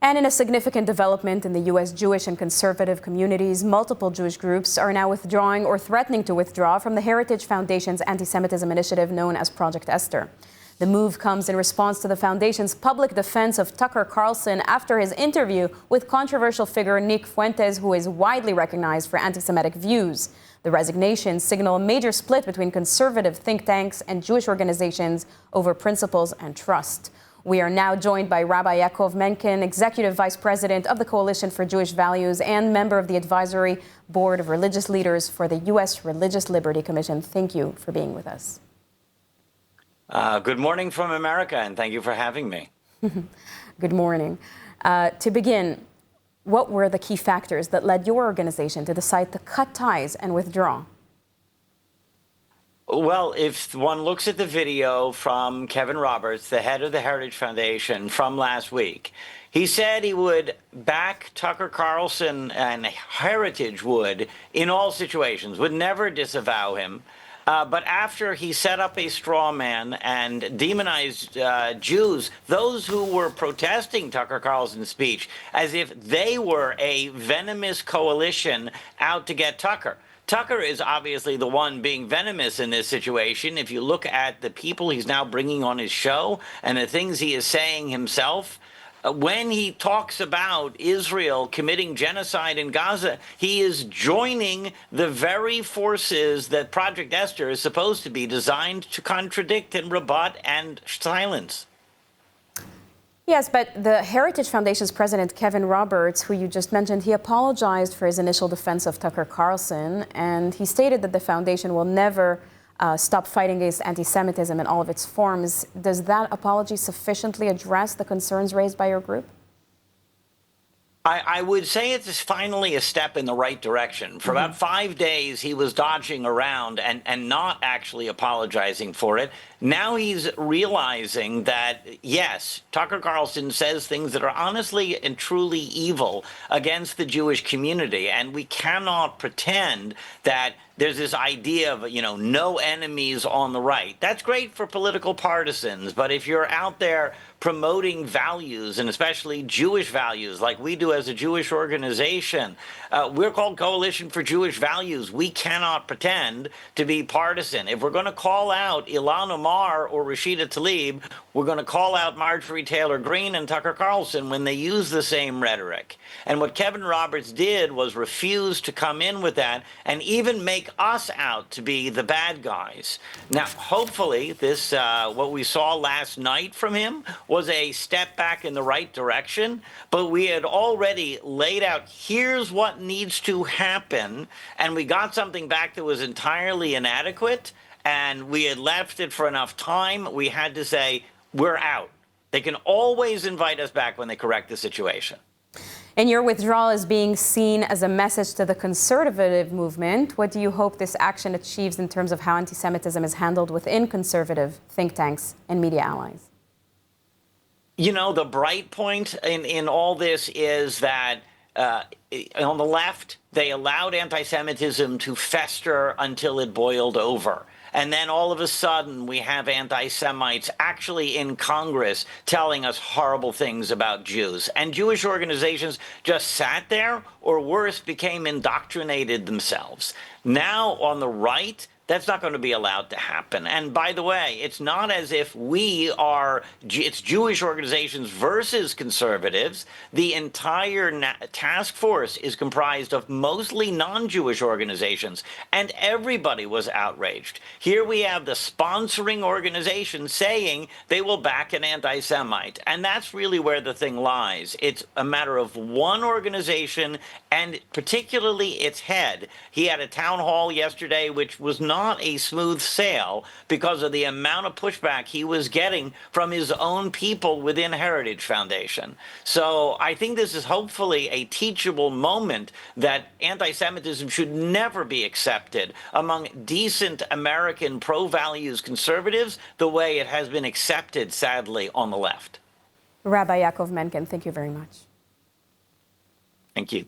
And in a significant development in the U.S. Jewish and conservative communities, multiple Jewish groups are now withdrawing or threatening to withdraw from the Heritage Foundation's anti-Semitism initiative known as Project Esther. The move comes in response to the foundation's public defense of Tucker Carlson after his interview with controversial figure Nick Fuentes, who is widely recognized for anti-Semitic views. The resignations signal a major split between conservative think tanks and Jewish organizations over principles and trust. We are now joined by Rabbi Yaakov Menken, Executive Vice President of the Coalition for Jewish Values and member of the Advisory Board of Religious Leaders for the U.S. Religious Liberty Commission. Thank you for being with us. Good morning from America, and thank you for having me. Good morning. To begin, what were the key factors that led your organization to decide to cut ties and withdraw? Well, if one looks at the video from Kevin Roberts, the head of the Heritage Foundation from last week, he said he would back Tucker Carlson, and Heritage would, in all situations, would never disavow him. But after he set up a straw man and demonized Jews, those who were protesting Tucker Carlson's speech, as if they were a venomous coalition out to get Tucker. Tucker is obviously the one being venomous in this situation. If you look at the people he's now bringing on his show and the things he is saying himself, when he talks about Israel committing genocide in Gaza, he is joining the very forces that Project Esther is supposed to be designed to contradict and rebut and silence. Yes, but the Heritage Foundation's president, Kevin Roberts, who you just mentioned, he apologized for his initial defense of Tucker Carlson, and he stated that the foundation will never stop fighting against anti-Semitism in all of its forms. Does that apology sufficiently address the concerns raised by your group? I would say it's finally a step in the right direction. For about 5 days, he was dodging around and not actually apologizing for it. Now he's realizing that, yes, Tucker Carlson says things that are honestly and truly evil against the Jewish community, and we cannot pretend that there's this idea of, no enemies on the right. That's great for political partisans, but if you're out there promoting values, and especially Jewish values, like we do as a Jewish organization, we're called Coalition for Jewish Values. We cannot pretend to be partisan. If we're going to call out Ilhan Omar or Rashida Tlaib, we're going to call out Marjorie Taylor Greene and Tucker Carlson when they use the same rhetoric. And what Kevin Roberts did was refuse to come in with that and even make us out to be the bad guys. Now, hopefully, this what we saw last night from him was a step back in the right direction, but we had already laid out, here's what needs to happen, and we got something back that was entirely inadequate, and we had left it for enough time. We had to say, we're out. They can always invite us back when they correct the situation. And your withdrawal is being seen as a message to the conservative movement. What do you hope this action achieves in terms of how anti-Semitism is handled within conservative think tanks and media allies? The bright point in all this is that on the left, they allowed anti-Semitism to fester until it boiled over. And then all of a sudden, we have anti-Semites actually in Congress telling us horrible things about Jews. And Jewish organizations just sat there, or worse, became indoctrinated themselves. Now, on the right, that's not going to be allowed to happen. And by the way, it's not as if it's Jewish organizations versus conservatives. The entire task force is comprised of mostly non-Jewish organizations, and everybody was outraged. Here we have the sponsoring organization saying they will back an anti-Semite, and that's really where the thing lies. It's a matter of one organization, and particularly its head. He had a town hall yesterday which was not a smooth sail because of the amount of pushback he was getting from his own people within Heritage Foundation. So I think this is hopefully a teachable moment that anti-Semitism should never be accepted among decent American pro-values conservatives the way it has been accepted, sadly, on the left. Rabbi Yaakov Menken, thank you very much. Thank you.